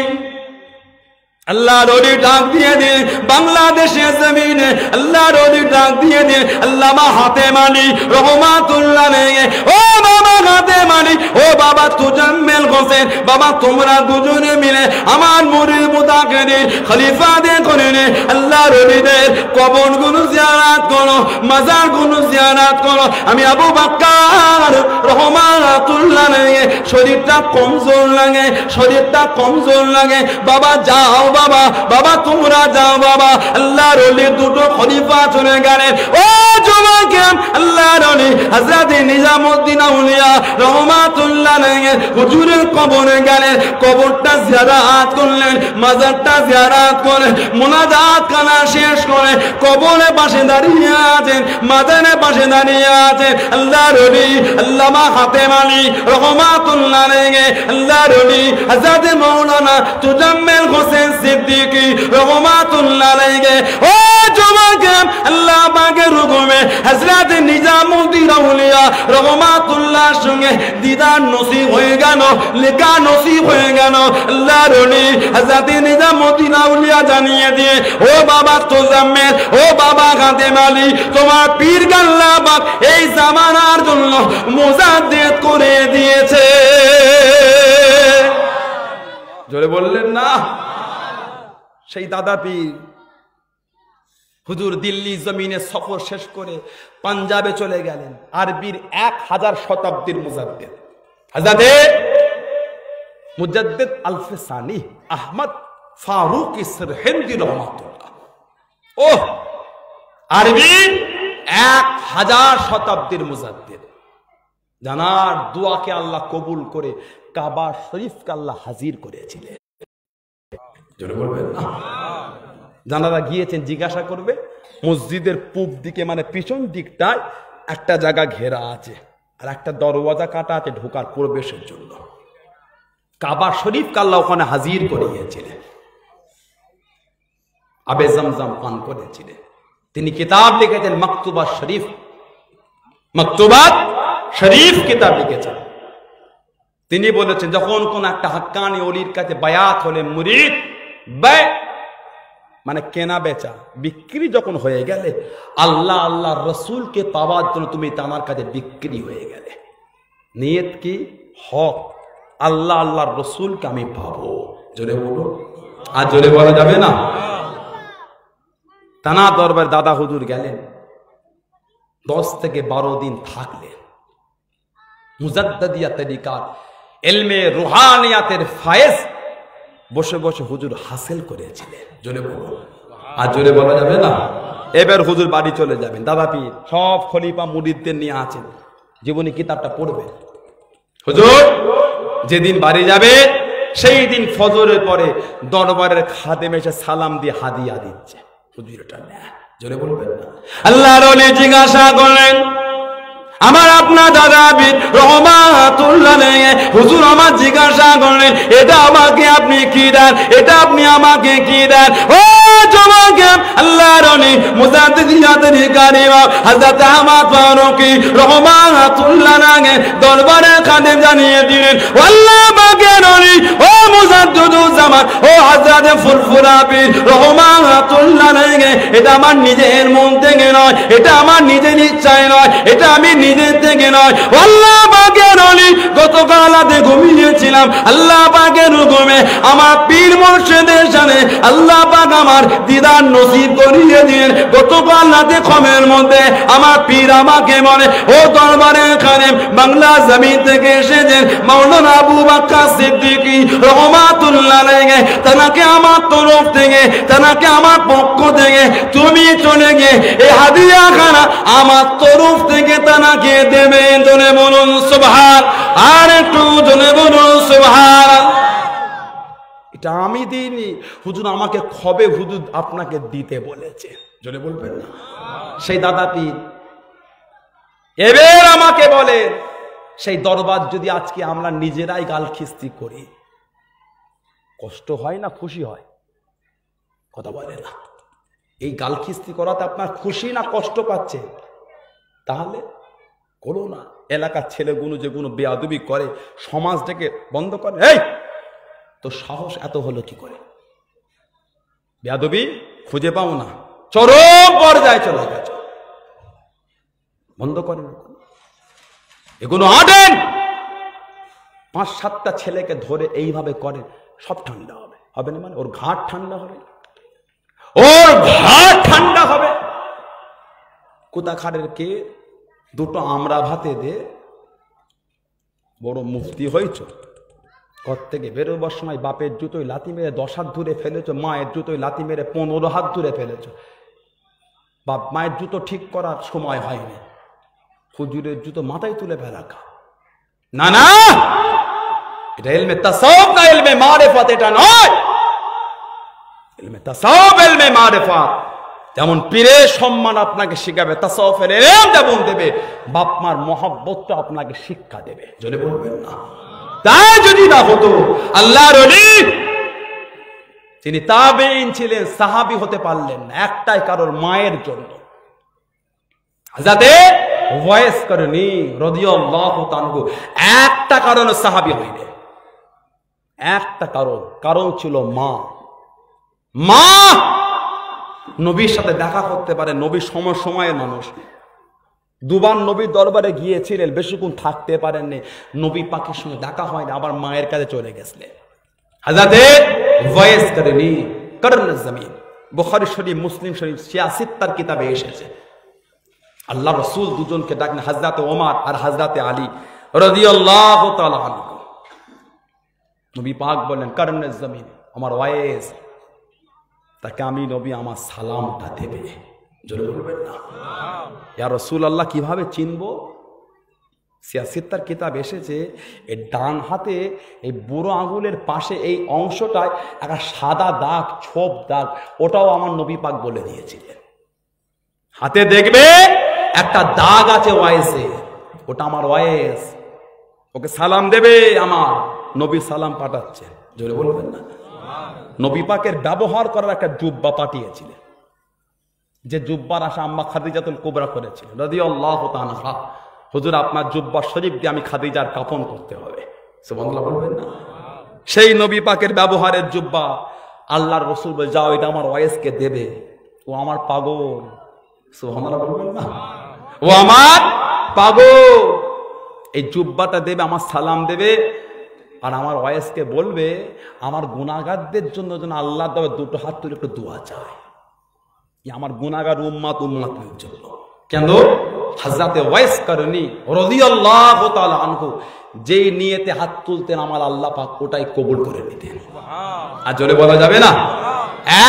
আল্লাহর ওলি ডাক দিয়ে দিন বাংলাদেশের জমিনে, আল্লাহর ওলি ডাক দিয়ে দিন আল্লামা হাতেম আলী রহমাতুল্লাহ আলাইহি। ও বাবা হাতেম আলী, ও বাবা তোজাম্মেল হোসেন, বাবা তোমরা দুজনে মিলে আমার মুরিদ মুতাকিদের খলিফাদের করে নে, আল্লাহর ওলিদের কবরগুলো জিয়ারত করো, মাজারগুলো জিয়ারত করো। আমি আবু বকর রহমাতুল্লাহ আলাইহি শরীরটা কমজোর লাগে, শরীরটা কমজোর লাগে। বাবা যাও বাবা, বাবা তোমরা যাও বাবা। আল্লাহর ওলি দুটো খলিফা চলে গেলেন। ও যুবক, আল্লাহর ওলি হযরত নিজামউদ্দিন আউলিয়া রহমাতুল্লাহ আলাইহি হুজুরের কবরে গেলেন, কবরটা জিয়ারত করলেন, মাজারটা জিয়ারত করে মুনাজাত কানা শেষ করে কবরে পাশে দাঁড়িয়ে আছেন, মাজারের পাশে দাঁড়িয়ে আছেন আল্লাহর ওলি আল্লামা হাতেম আলী রহমাতুল্লাহ আলাইহি, আল্লাহর ওলি হযরত মাওলানা তোজাম্মেল হোসেন সিদ্দিকী রহমাতুল্লাহ আলাইহি। ও যুবক, আল্লাহ পাকের হুকুমে হযরত নিজামউদ্দিন আউলিয়া রহমাতুল্লাহর সঙ্গে দিদার নসিব হয়ে গেল, লেখা নসিব হয়ে গেল। আল্লাহর ওলি হযরত নিজামউদ্দিন আউলিয়া জানিয়ে দিয়ে, ও বাবা তোজাম্মেল, ও বাবা হাতেম আলী, তোমার পীর আল্লাহ পাক এই জামানার জন্য মুজাদ্দিদ করে দিয়েছে। জোরে বললেন না? সেই দাদা পীর হুজুর দিল্লি জমিনে সফর শেষ করে পাঞ্জাবে চলে গেলেন। আরবির 1000 শতাব্দীর মুজাদ্দিদ হযরত মুজাদ্দিদ আলফে সানি আহমদ ফারুক সরহিন্দি রহমাতুল্লাহ। ও আরবির 1000 শতাব্দীর মুজাদ্দিদ, জানার দোয়াকে আল্লাহ কবুল করে কাবা শরীফকে আল্লাহ হাজির করেছিলেন। জোরে বলবেন না? জানারা গিয়েছেন, জিজ্ঞাসা করবে মসজিদের পূব দিকে মানে পিছন দিকটায় একটা জায়গা ঘেরা আছে আর একটা দরওয়াজা কাটা আছে ঢোকার প্রবেশের জন্য। কাবা শরীফকে আল্লাহ ওখানে হাজির করিয়েছিলেন, আবে জমজম পান করেছিলেন। তিনি কিতাব লিখেছেন মাকতুবাত শরীফ, মাকতুবাত শরীফ কিতাব লিখেছেন। তিনি বলেছেন যখন কোন একটা হাক্কানি ওলির কাছে বায়াত হলে মুরিদ মানে কেনা বেচা বিক্রি যখন হয়ে গেলে আল্লাহ আল্লাহ রসুলকে পাওয়ার জন্য তুমি তার কাছে বিক্রি হয়ে গেলে। নিয়ত কি? হক, আল্লাহ আল্লাহ রসুলকে আমি পাবো, জোরে বলুন, আর জোরে বলা যাবে না। টানা দরবার দাদা হুজুর গেলেন, 10 থেকে 12 দিন থাকলেন। মুজাদ্দিদিয়া তরিকার ইলমে রুহানিয়াতের ফায়েজ বসে বসে হুজুর হাসিল করেছিলেন। জোরে বলুন, আর জোরে বলা যাবে না। এবার হুজুর বাড়ি চলে যাবেন। দাদা পীর সব খলিফা মুরিদদের নিয়ে আছেন, জীবনী কিতাবটা পড়বে। হুজুর যেদিন বাড়ি যাবে সেই দিন ফজরের পরে দরবারের খাদেম এসে সালাম দিয়ে হাদিয়া দিচ্ছে। হুজুর এটা না, জোরে বলবেন না। আল্লাহর ওলি জিজ্ঞাসা করলেন, আমার আপনার দাদা পীর রহমাতুল্লাহ আলাইহি হুজুর আমার জিজ্ঞাসা করলেন, এটা আমাকে আপনি কি দেন, এটা আপনি আমাকে কি দেন? ও জমাকে আল্লাহর ওলি মুজাদ্দিদিয়া তরিকার ইমাম হযরত আহমদ ফারুকী রহমাতুল্লাহ আলাইহি দরবারে খাদেম জানিয়ে দিলেন, আল্লাহ পাকের ওলি ও মুজাদ্দিদুজ জামান ও হযরত ফুরফুরা পীর রহমাতুল্লাহ আলাইহি, এটা আমার নিজের মন থেকে নয়, এটা আমার নিজের ইচ্ছায় নয়, এটা আমি নিজের থেকে নয়। আল্লাহ পাকের ওলি গতকাল রাতে ঘুমিয়েছিলাম, আল্লাহ পাকের হুকুমে আমার পীর মুর্শিদের শানে আল্লাহ পাক আমার দিদার নসিব করিয়ে দিলেন। গতকাল রাতে খমের মধ্যে আমার পীর আমাকে বলে, ও দরবারে খাদেম বাংলা জমিন থেকে এসেছেন মাওলানা আবু বকর সিদ্দিকী রহমাতুল্লাহ আলাইহি, তানাকে আমার তরফ থেকে, তানাকে আমার পক্ষ থেকে তুমি চলে গিয়ে এই হাদিয়া খানা আমার তরফ থেকে তানাকে দেবেন। জনে বলুন সুবহান, আর একটু জনে বলুন সুবহান। এটা আমি দিইনি, হুজুর আমাকে খবে হুজুর আপনাকে দিতে বলেছে। জনে বলবেন না। সেই দাদা পীর এবার আমাকে বলে, সেই দরবার যদি আজকে আমরা নিজেরাই গাল খিস্তি করি, কষ্ট হয় না খুশি হয়? কথা বলে না। এই গাল খিস্তি করাতে আপনার খুশি না কষ্ট পাচ্ছে? তাহলে করো না। এলাকার ছেলেগুলো যেগুলো বেয়াদবি করে সমাজটাকে বন্ধ করে, এই তো সাহস এত হলো কি করে? বেয়াদবি খুঁজে পাও না, চরম পর্যায়ে চলে গেছে, বন্ধ করেন এগুলো। আটেন 5-7টা ছেলেকে ধরে এইভাবে করে, সব ঠান্ডা হবে। হবে না মানে ওর ঘাট ঠান্ডা হবে, ওর ঘাট ঠান্ডা হবে। কোথাকারের কে দুটো আমরা ভাতে দে, বড় মুফতি হয়েছ, ঘর থেকে বেরোবার সময় বাপের জুতোয় লাথি মেরে 10 হাত দূরে ফেলেছ, মায়ের জুতোয় লাথি মেরে 15 হাত দূরে ফেলেছ। বাপ মায়ের জুতো ঠিক করার সময় হয়নি, হুজুরের জুতো মাথায় তুলে ফেলা। না না, এটা ইলমে তাসাউফ না ইলমে মারিফাত, এটা নয়। ইলমে তাসাউফ ইলমে মারিফাত। যেমন পীরের সম্মান আপনাকে শিখাবে, তাসাউফের ইলম যেমন দেবে, বাপ মার মহব্বতটা আপনাকে শিক্ষা দেবে। জোরে বলবেন না। তাই যদি না হতো, আল্লাহর ওলি তিনি তাবেঈন ছিলেন, সাহাবী হতে পারলেন না একটাই কারণ, মায়ের জন্য। হযরত ওয়াইস করনি রাদিয়াল্লাহু তাআলা একটা কারণে সাহাবী হইলেন, একটা কারণ ছিল মা। মা নবীর সাথে দেখা করতে পারে, নবী সময়ের মানুষ। 2 বার নবীর দরবারে গিয়েছিলেন, বেশিক্ষণ থাকতে পারেননি, নবী পাকের সঙ্গে দেখা হয়নি, আবার মায়ের কাছে চলে গেছিলেন। হযরত ওয়াইস করনি করনে জমিন, বুখারী শরীফ, মুসলিম শরীফ, 76 কিতাবে এসেছে। আল্লাহ রাসূল দুজনকে ডাকলেন, হযরত ওমর আর হযরত আলী রাদিয়াল্লাহু তাআলা আনহু। নবী পাক বললেন, করনে জমিন, আমার ওয়াইস, তাকে আমি নবী আমার সালামটা দেবে। জোরে বলবেন না। ইয়া রাসূলুল্লাহ কিভাবে চিনবো? 76 কিতাব এসেছে, এই ডান হাতে এই বুড়ো আঙুলের পাশে এই অংশটায় একটা সাদা দাগ, ছোপ দাগ, ওটাও আমার নবী পাক বলে দিয়েছিলেন। হাতে দেখবে একটা দাগ আছে ওয়াইসে, ওটা আমার ওয়াইস, ওকে সালাম দেবে। আমার নবী সালাম পাঠাচ্ছে। জোরে বলবেন না। নবী পাকের ব্যবহার করার একটা জুব্বা পাঠিয়েছিলেন, যে জুব্বার আশা আম্মা খাদিজাতুল কুবরা করেছিলেন রাদিয়াল্লাহু তাআলা। হুজুর আপনার জুব্বা শরীফ দিয়ে আমি খাদিজার কাফন করতে হবে, সুবহানাল্লাহ বলবেন না। সেই নবী পাকের ব্যবহারের জুব্বা আল্লাহর রাসূল বলে, যাও এটা আমার ওয়াইসকে দেবে, ও আমার পাগল। সুবহানাল্লাহ বলবেন না। ও আমার পাগল, এই জুব্বাটা দেবে, আমার সালাম দেবে। আর আমার ওয়াইসকে বলবে আমার গুনাহগারদের জন্য যেন আল্লাহ তবে দুটো হাত তুলে একটু দোয়া চায়, আমার গুনাহগার উম্মতের জন্য। কেন? হযরতে ওয়াইস করনি রাদিয়াল্লাহু তাআলা আনহু যেই নিয়তে হাত তুলতেন আমার আল্লাহ পাক ওটাই কবুল করে নিতেন। আর জোরে বলা যাবে না?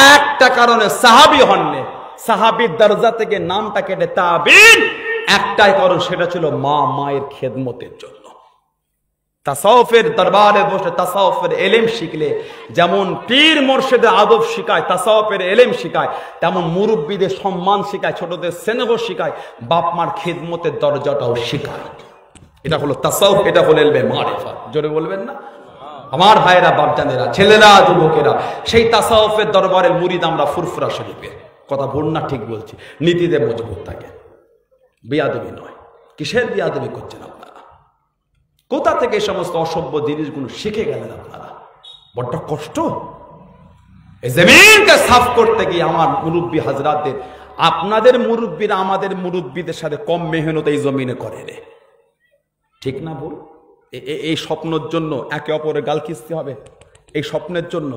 একটা কারণে সাহাবী হননি, সাহাবীর দরজা থেকে নামটা কেটে তাবিন, একটাই কারণ, সেটা ছিল মায়ের খেদমতের জন্য। তাসাউফের দরবারে বসে তাসাউফের ইলম শিখলে যেমন পীর মুর্শিদের আদব শিখায়, তাসাউফের ইলম শিখায়, তেমন মুরব্বীদের সম্মান শিখায়, ছোটদের স্নেহ শিখায়, বাপ মার খেদমতের দরজাটাও শিখায়। এটা হলো তাসাউফ, এটা হলো ইলমে মারিফাত। জোরে বলবেন না? আমার ভাইয়েরা, বাপজানেরা, ছেলেরা, যুবকেরা, সেই তাসাউফের দরবারের মুরিদ আমরা ফুরফুরা শরীফের কথা ভুল না ঠিক বলছি। নীতিতে মজবুত থাকে, বিয়াদবি নয়। কিসের বিয়াদবি করছেন আপনারা? কোথা থেকে এই সমস্ত অসভ্য জিনিসগুলো শিখে গেলেন আপনারা? বড্ড কষ্ট। এই জমিনকে সাফ করতে গিয়ে আমার মুরব্বী হাজরাতদের, আপনাদের মুরব্বীরা আমাদের মুরব্বীদের সাথে কম মেহনত এই জমিনে করে রে, ঠিক না বল? এই স্বপ্নের জন্য একে অপরের গাল কিস্তি হবে, এই স্বপ্নের জন্য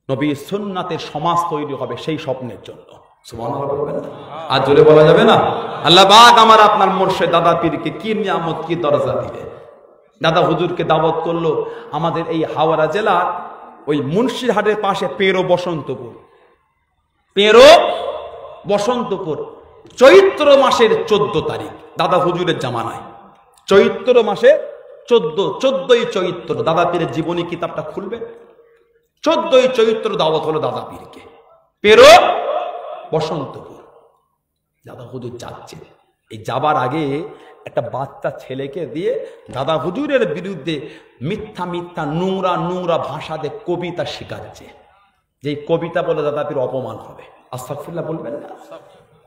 নবী সুন্নাতের সমাজ তৈরি হবে, সেই স্বপ্নের জন্য। সুবহানাল্লাহ বলবেন না? আর জোরে বলা যাবে না? আল্লাহ পাক আমার আপনার মুর্শিদ দাদা পীরকে কি নিয়ামত, কি দরজা দিবে। দাদা হুজুরকে দাওয়াত করলো আমাদের এই হাওড়া জেলার ওই মুন্সিরহাটের পাশে পেরো বসন্তপুর, পেরো বসন্তপুর, চৈত্র মাসের 14 তারিখ দাদা হুজুরের জামানায়, চৈত্র মাসে 14ই চৈত্র, দাদা পীরের জীবনী কিতাবটা খুলবে, 14ই চৈত্র দাওয়াত হলো দাদা পীরকে, পেরো বসন্তপুর। দাদা হুজুর যাচ্ছে, এই যাবার আগে একটা বাচ্চা ছেলেকে দিয়ে দাদা হুজুরের বিরুদ্ধে মিথ্যা মিথ্যা নোংরা নোংরা ভাষাতে কবিতা শেখাচ্ছে, যে কবিতা বলে দাদা পীর অপমান হবে। আস্তাগফিরুল্লাহ বলবেন না?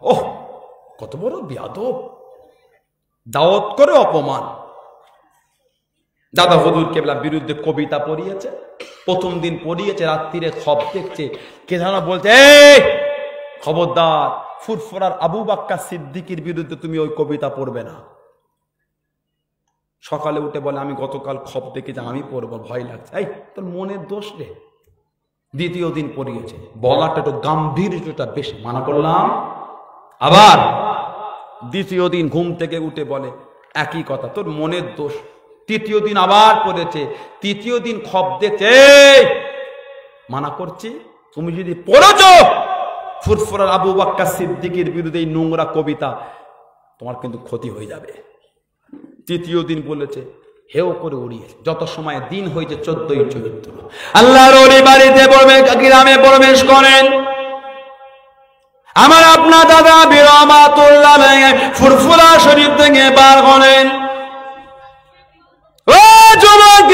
ওহ, কত বড় বিয়াদব! দাওয়াত করে অপমান। দাদা হুজুর কেবলা বিরুদ্ধে কবিতা পড়িয়েছে, প্রথম দিন পড়িয়েছে, রাত্রিরে খব দেখছে, কে যেন বলছে, এই খবরদার, ফুরফুরার আবু বাক্কা সিদ্দিকীর বিরুদ্ধে তুমি ওই কবিতা পড়বে না। সকালে উঠে বলে, আমি গতকাল খব দেখেছি, আমি পড়বো, ভয় লাগছে। এই তোর মনের দোষ রে। দ্বিতীয় দিন পড়িয়েছে, বলাটা একটু গাম্ভীর্যটা বেশি, মানা করলাম। আবার দ্বিতীয় দিন ঘুম থেকে উঠে বলে একই কথা, তোর মনের দোষ। তৃতীয় দিন আবার পড়েছে, তৃতীয় দিন খব দেখছে, মানা করছি, তুমি যদি পড়েছ ফুরফুরার আবু বাক্কা সিদ্দিকীর বিরুদ্ধে এই নোংরা কবিতা, তোমার কিন্তু ক্ষতি হয়ে যাবে। তৃতীয় দিন বলেছে, হেও করে উড়িয়েছে। যত সময় দিন হয়েছে 14ই চৈত্র, আল্লাহর ওলি বাড়িতে গ্রামে প্রবেশ করেন। আমার আপনার দাদা বিরহমাতুল্লাহ ফুরফুরা শরীফ থেকে বার করেন। ও যুবক,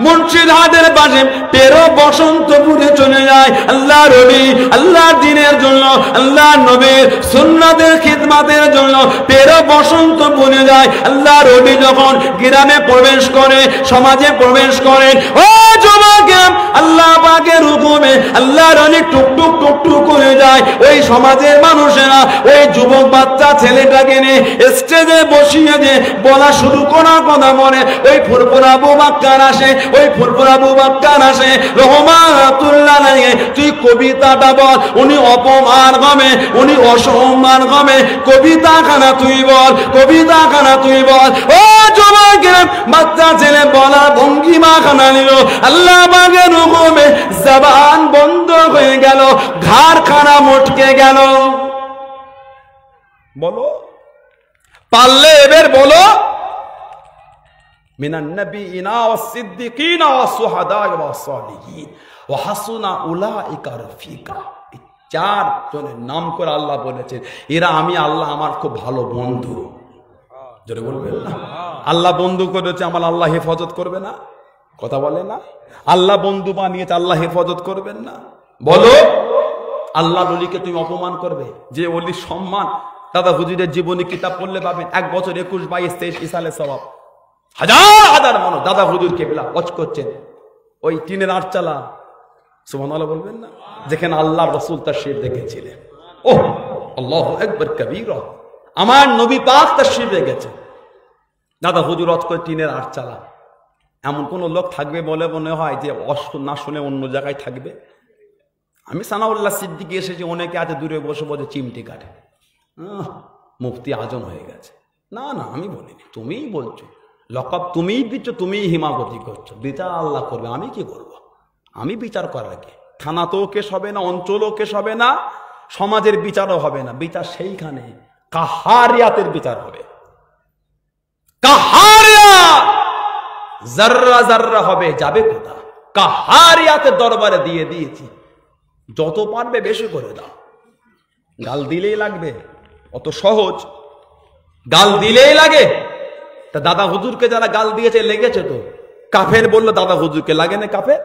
মুন্সিরহাটের পাশে পেরো বসন্তপুরে চলে যায় আল্লাহর ওলি, আল্লাহর দ্বীনের জন্য, আল্লাহর নবীর সুন্নাতের খিদমতের জন্য পেরো বসন্তপুরে যায়। আল্লাহর ওলি যখন গ্রামে প্রবেশ করে, সমাজে প্রবেশ করেন, ও যুবক, আল্লাহ পাকের হুকুমে আল্লাহর ওলি টুকটুক টুকটুক করে যায়। ওই সমাজের মানুষেরা ওই যুবক বাচ্চা ছেলেটাকে নিয়ে স্টেজে বসিয়ে যে বলা শুরু করার কথা মনে, ওই ফুরফুরা আবু বাক্কার আসে, ওই ফুরফুরা আবু বাক্কার আসে রহমাতুল্লাহ আলাইহি, তুই কবিতাটা বল। উনি অপমান গমে, উনি অসম্মান গমে, কবিতাখানা তুই বল, কবিতাখানা তুই বল। ও যুবক, বাচ্চা ছেলে বলার ভঙ্গিমা খানা নিল, আল্লাহ পাকের হুকুমে জবান বন্ধ হয়ে গেল, ঘাড় খানা মটকে গেল। বলো, পারলে এবার বলো, মিনান নবিয়িনা ওয়াস সিদ্দিকিনা ওয়াস শুহাদা ওয়াস সালিহিন ওয়া হাসুনা উলাইকা রফিকা। এই 4 জনের নাম করে আল্লাহ বলেছেন, এরা আমি আল্লাহ আমার খুব ভালো বন্ধু। জোরে বলবেন না? আল্লাহ বন্ধু করেছে, আমার আল্লাহ হেফাজত করবে না? কথা বলে না? আল্লাহ বন্ধু বানিয়েছে, আল্লাহ হেফাজত করবেন না? বলো, আল্লাহ ওলিকে তুমি অপমান করবে? যে ওলির সম্মান দাদা হুজুরের জীবনী কিতাব পড়লে পাবেন, 1 বছর 21, 22, 23 ইসালে সওয়াব। হাজার হাজার মানুষ দাদা হুজুর কেবলা ওয়াজ করছেন ওই টিনের আটচালা, সুবহানাল্লাহ বলবেন না, যেখানে আল্লাহ রাসূল তাশরীফ দেখেছিলেন। ওহ, আল্লাহু আকবার কবীরা, আমার নবী পাক তাশরীফ দেখেছেন। দাদা হুজুর ওয়াজ করে টিনের আটচালা, এমন কোন লোক থাকবে বলে মনে হয় যে অস্ত্র না শুনে অন্য জায়গায় থাকবে? আমি সানাউল্লাহ সিদ্দিকী এসেছি, অনেকে আছে দূরে বসে বসে চিমটি কাটে, মুফতি আজম হয়ে গেছে। না না, আমি বলিনি, তুমিই বলছো, লকব তুমিই দিচ্ছ, তুমিই হিমাগতি করছো। বিচার আল্লাহ করবে, আমি কি করব? আমি বিচার করার কে? থানাতেও কেস হবে না, অঞ্চলও কেস হবে না, সমাজের বিচারও হবে না। বিচার সেইখানে কাহারিয়াতের বিচার হবে। কাহারিয়াত জাররা জাররা হবে, যাবে কোথা? কাহারিয়াতের দরবারে দিয়ে দিয়েছি, যত পারবে বেশি করে দাও। গাল দিলেই লাগবে, অত সহজ? গাল দিলেই লাগে? তা দাদা হুজুরকে যারা গাল দিয়েছে লেগেছে তো। কাফের বললো দাদা হুজুরকে, লাগে না? কাফের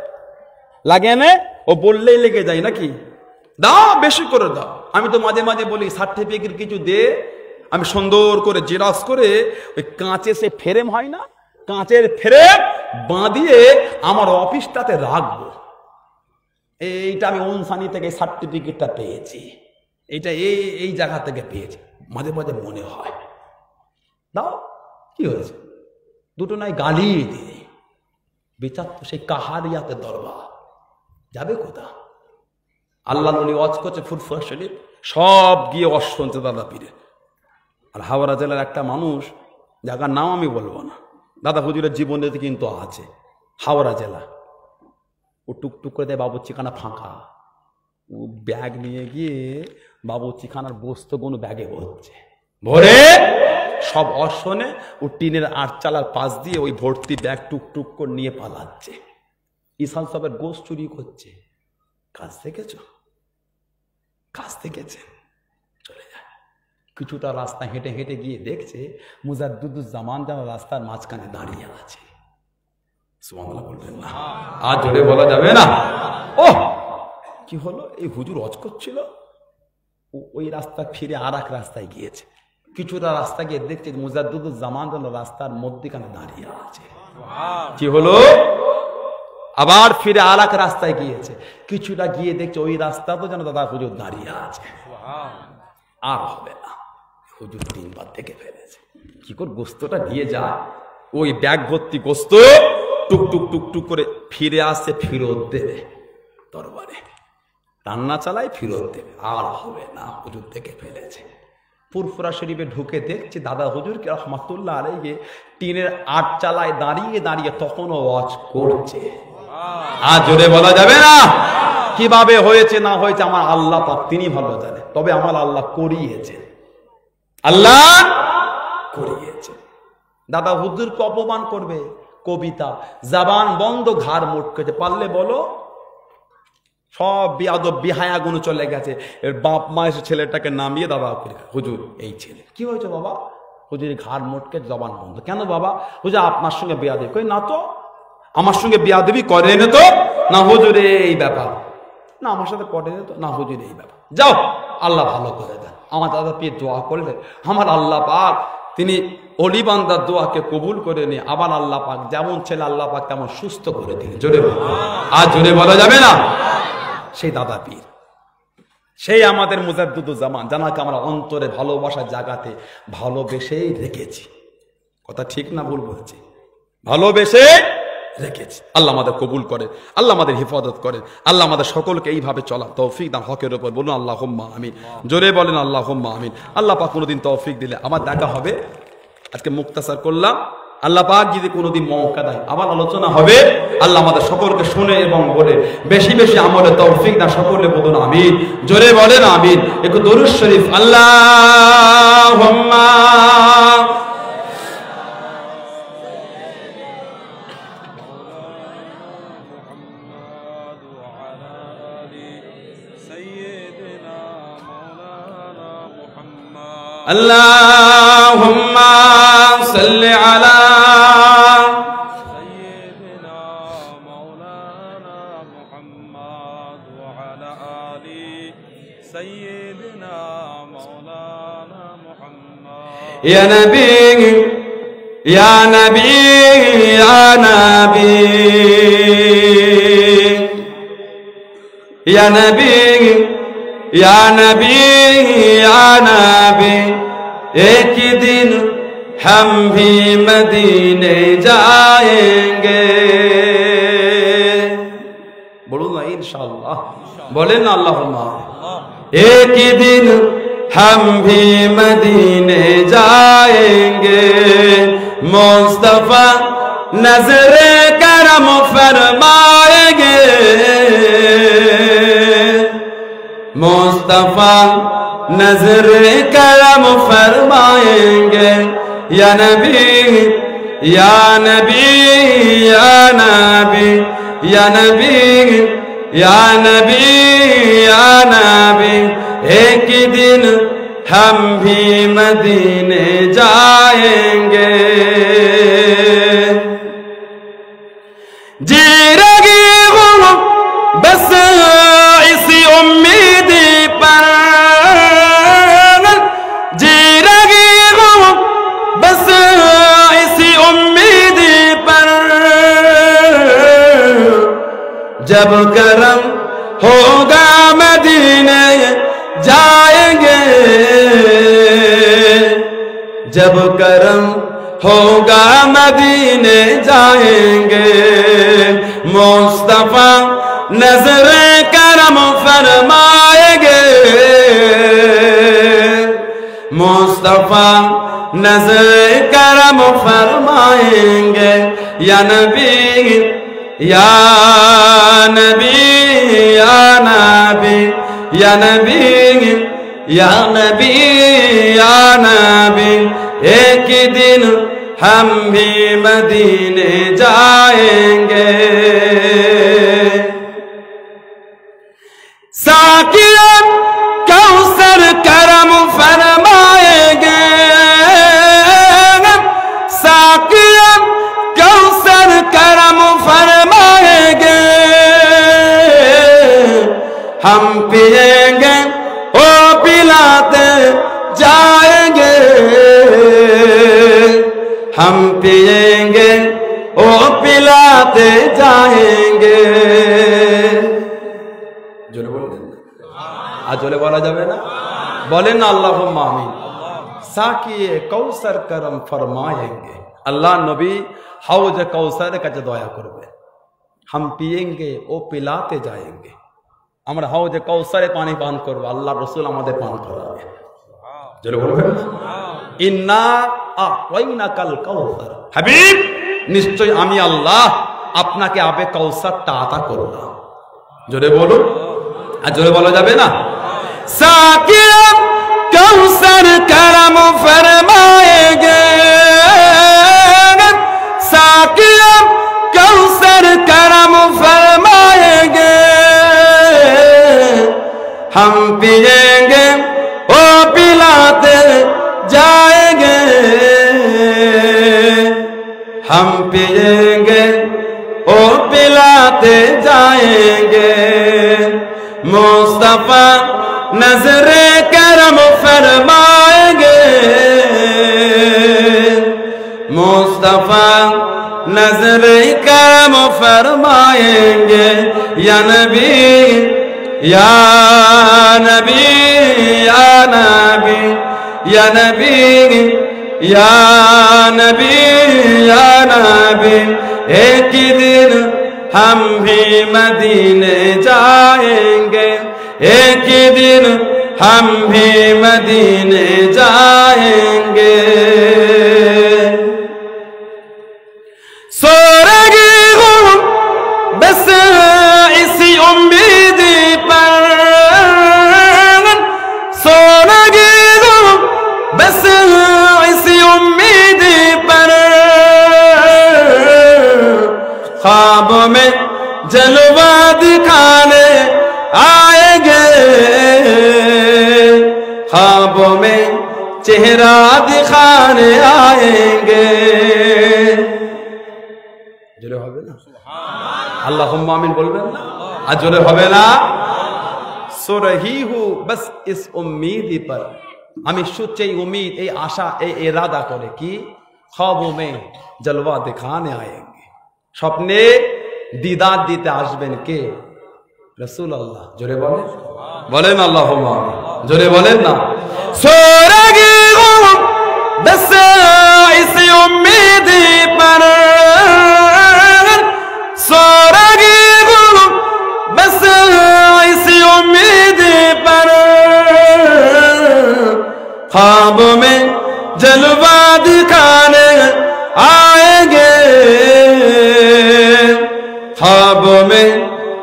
লাগে না? ও বললেই লেগে যায় নাকি? দাও, বেশি করে দাও। আমি তো মাঝে মাঝে বলি সার্টিফিকেট কিছু দে, আমি সুন্দর করে জেরক্স করে ওই কাঁচে সে ফ্রেম হয় না, কাঁচের ফ্রেম বাঁধিয়ে আমার অফিসটাতে রাখবো। এইটা আমি অনুসানি থেকে সার্টিফিকেটটা পেয়েছি, এইটা এই জায়গা থেকে পেয়েছি। মাঝে মাঝে মনে হয় দাও, কি হয়েছে? দুটো নাই গালি দিয়ে বিচার তো সেই কাহারিয়াতে দরবার, যাবে কোথা? আল্লাহ নবী ওয়াজ করছে ফুরফুরা শরীফ, সব গিয়ে ওয়াজ শুনছে দাদা পীরে। আর হাওড়া জেলার একটা মানুষ, জায়গার নাম আমি বলবো না, দাদা হুজুরের জীবনে কিন্তু আছে, হাওড়া জেলা, ও টুকটুক করে দেয় বাবুর্চিখানা ফাঁকা, ও ব্যাগ নিয়ে গিয়ে বাবুর্চিখানার বস্তুগুলো ব্যাগে ভরছে, ভরে সব অশনে ও টিনের আটচালার পাশ দিয়ে ওই ভর্তি ব্যাগ টুকটুক করে নিয়ে পালাচ্ছে। ইসাল সবের গোশ চুরি করছে। কাজ দেখেছ? কাজ দেখেছে? চলে যায়। কিছুটা রাস্তা হেঁটে হেঁটে গিয়ে দেখছে মুজাদ্দুজ্জামান যেন রাস্তার মাঝখানে দাঁড়িয়ে আছে। সুবহানাল্লাহ বলবেন না? আর জোরে বলা যাবে না? ও কি হলো? এই হুজুর ওয়াজ করছিল, ওই রাস্তা ফিরে আর এক রাস্তায় গিয়েছে। কিছুটা রাস্তা গিয়ে দেখছে মুজাদ্দুজ্জামান যেন রাস্তার মধ্যখানে দাঁড়িয়ে আছে। কি হলো? আবার ফিরে আর এক রাস্তায় গিয়েছে, কিছুটা গিয়ে দেখছে ওই রাস্তা তো যেন দাদা হুজুর দাঁড়িয়ে আছে। আর হবে না, হুজুর তিনবার দেখে ফেলেছে। কি করে গোস্তটা দিয়ে যায়, ওই ব্যাগ ভর্তি গোস্ত টুকটুক টুকটুক করে ফিরে আসছে, ফেরত দেবে দরবারে, রান্না চালাই ফেরত দেবে। আর হবে না, হুজুর দেখে ফেলেছে। ফুরফুরা শরীফে ঢুকে দেখছে দাদা হুজুরকে রহমাতুল্লাহ আলাইহি টিনের আটচালায় দাঁড়িয়ে দাঁড়িয়ে তখনও ওয়াজ করছে। আর জোরে বলা যাবে না? কিভাবে হয়েছে না হয়েছে আমার আল্লাহ পাক তিনি ভালো জানে, তবে আমার আল্লাহ করিয়েছে, আল্লাহ করিয়েছে। দাদা হুজুরকে অপমান করবে, কবিতা জবান বন্ধ, ঘাড় মোটকেছে, পারলে বলো। সব বিয়াদব বিহায়া গুণ চলে গেছে। এর বাপ মা এসে ছেলেটাকে নামিয়ে দাদা হুজুর এই ছেলে কি হয়েছে বাবা? হুজুর ঘাড় মোটকে জবান বন্ধ। কেন বাবা? হুজুর আপনার সঙ্গে বিয়াদবি কই না তো, আমার সঙ্গে বিয়াদবি করেন তো না হুজুর এই ব্যাপার, না আমার সাথে করেন তো না হুজুর এই ব্যাপার। যাও, আল্লাহ ভালো করে দেন। আমার দাদা পেয়ে দোয়া করলে আমার আল্লাহ পাক তিনি অলি বান্দার দোয়াকে কবুল করে নিয়ে আবার আল্লাহ পাক যেমন ছেলে আল্লাহ পাক তেমন সুস্থ করে দিলেন। জোরে আর জোরে বলা যাবে না? সেই দাদা পীর, সেই আমাদের মুজাদ্দুজ্জামান, জানাকে আমরা অন্তরে ভালোবাসার জায়গাতে ভালোবেসেই রেখেছি। কথা ঠিক না ভুল বলছি? ভালোবেসে রেখেছি। আল্লাহ আমাদের কবুল করেন, আল্লাহ আমাদের হিফাজত করেন, আল্লাহ আমাদের সকলকে এইভাবে চলা তৌফিক দান হকের উপর। বলুন আল্লাহুম্মা আমিন, জোরে বলেন আল্লাহুম্মা আমিন। আল্লাহ পাক কোনোদিন তৌফিক দিলে আমার দেখা হবে। আজকে মুক্তাসার করলাম, আল্লাহ পাক যদি কোনোদিন মৌকা দেয় আবার আলোচনা হবে। আল্লাহ আমাদের সকলকে শুনে এবং বলে বেশি বেশি আমলে তৌফিক দান। সকলে বলুন আমিন, জোরে বলেন আমিন। একটু দরুদ শরীফ আল্লাহুম্মা আল্লাহুম্মা সাল্লি আলা সাইয়্যিদিনা মাওলানা মুহাম্মদ ওয়া আলা আলি সাইয়্যিদিনা মাওলানা মুহাম্মদ। ইয়া নবী ইয়া নবী ইয়া নবী ইয়া নবী या नबी या नबी एक दिन ہم بھی مدینے جائیں گے بولو نا انشاءاللہ بولے نا اللہم ایک ہی دن ہم بھی مدینے جائیں گے مصطفیٰ نظر کرم فرمائیں گے مصطفیٰ نظر کرم فرمائیں گے یا نبی یا نبی یا نبی یا نبی یا نبی یا نبی ایک ہی دن ہم بھی مدینے جائیں گے جی رہی ہوں بس اسی امید پر جی رہی ہوں بس اسی امید پر جب کرم ہوگا مدینے جائیں گے جب کرم ہوگا مدینے جائیں گے مصطفیٰ نظر کرم فرمائیں گے مصطفیٰ نظر کرم فرمائیں گے یا نبی یا نبی یا نبی یا نبی یا نبی یا نبی ایک ہی دن ہم بھی مدینے جائیں گے ساقیان کوثر کرم فرمائیں گے ساقیان کوثر کرم فرمائیں گے ہم پیئیں گے او پلاتے جائیں گے ہم پیئیں گے او پلاتے جائیں گے جولے بولیں آج جولے بولا جاوے نا بولیں نا اللہم آمین ساکی کوثر کرم فرمائیں گے اللہ نبی حوض کوثر کا دعا کربے ہم پیئیں گے او پلاتے جائیں گے ہمارا حوض کوثر پانی پان کربے اللہ رسول ہمارے پان کراوے جولے بولیں اِنَّا أَعْطَيْنَاكَ الْكَوْثَرَ হাবিব নিশ্চয় আমি আল্লাহ আপনাকে আবে কাউসারটা আতা করব জোরে বলো আর জোরে বলা যাবে না সাকিব কাউসার করম ফরমায়েগে সাকিব কাউসার করম ফরমায়েগে हम पिएंगे ओ पिलाते जाएंगे हम पिएंगे ओ पिलाते जाएंगे मुस्तफा नजर करम फरमाएंगे मुस्तफा नजर करम फरमाएंगे या नबी या नबी या नबी या नबी या नबी या नबी एक ही दिन हम भी मदीने जाएंगे एक ही दिन हम भी मदीने जाएंगे सो रही हूँ बस इसी उम्मीद पर सो रही हूँ बस इसी उम्मीद पर ख्वाबों में जलवा दिखाने आएंगे ख्वाबों में चेहरा दिखाने आएंगे जोरे होबे ना अल्लाहुम्मा आमीन बोलबेन ना आज जोरे होबे ना सो रही हूँ बस इस उम्मीद पर हमें शुचे उम्मीद ए आशा ए इरादा करे कि ख्वाबों में जलवा दिखाने आएंगे स्वप्ने दीदार दीते आसबेन के रसूल अल्लाह जोरे बोलें अल्लाहुम्मा आमीन जोरे बोलें ना सो रही हूँ बस امید پر سورگی گل بس اسی امید پر خواب میں جلوہ دکھانے آئیں گے خواب میں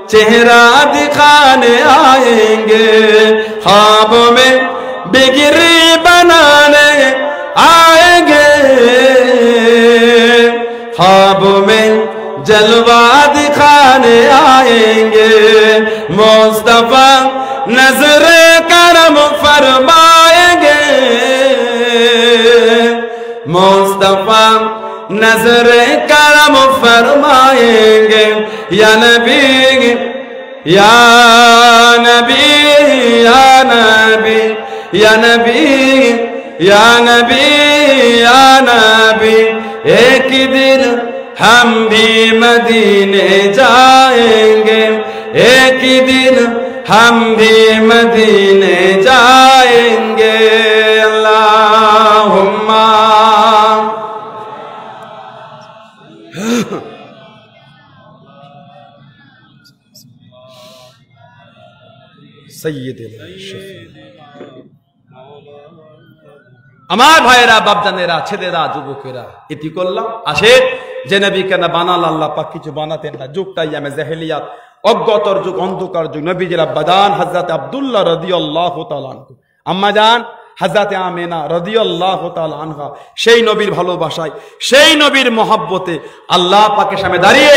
چہرہ دکھانے آئیں گے خواب میں بگری بنانے آئیں گے خواب میں جلوہ دکھانے آئیں گے مصطفیٰ نظر کرم فرمائیں گے مصطفیٰ نظر کرم فرمائیں گے یا نبی یا نبی یا نبی یا نبی یا نبی یا نبی ایک دن ہم بھی مدینے جائیں گے ایک دن ہم بھی مدینے جائیں گے اللہم سیدنا شفیع আমার ভাইরা বাপজানেরা ছেলেরা যুবকেরা ইতি করলাম আসে যে নবীকে না বানাল আল্লাহ পাক কিছু বানাতেন না যুগটা ইয়ামে জাহেলিয়াত অজ্ঞতর যুগ অন্ধকার যুগ নবীজির আব্বাদান হযরত আব্দুল্লাহ রাদিয়াল্লাহু তাআলা আনহু আম্মা জান হযরত আমিনা রাদিয়াল্লাহু তাআলা আনহা সেই নবীর ভালোবাসায় সেই নবীর মহব্বতে আল্লাহ পাকের সামনে দাঁড়িয়ে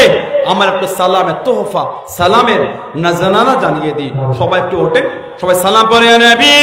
আমার একটা সালামের তোহফা সালামের নাজরানা জানিয়ে দিই সবাই একটু ওঠেন সবাই সালাম পড়ে নবী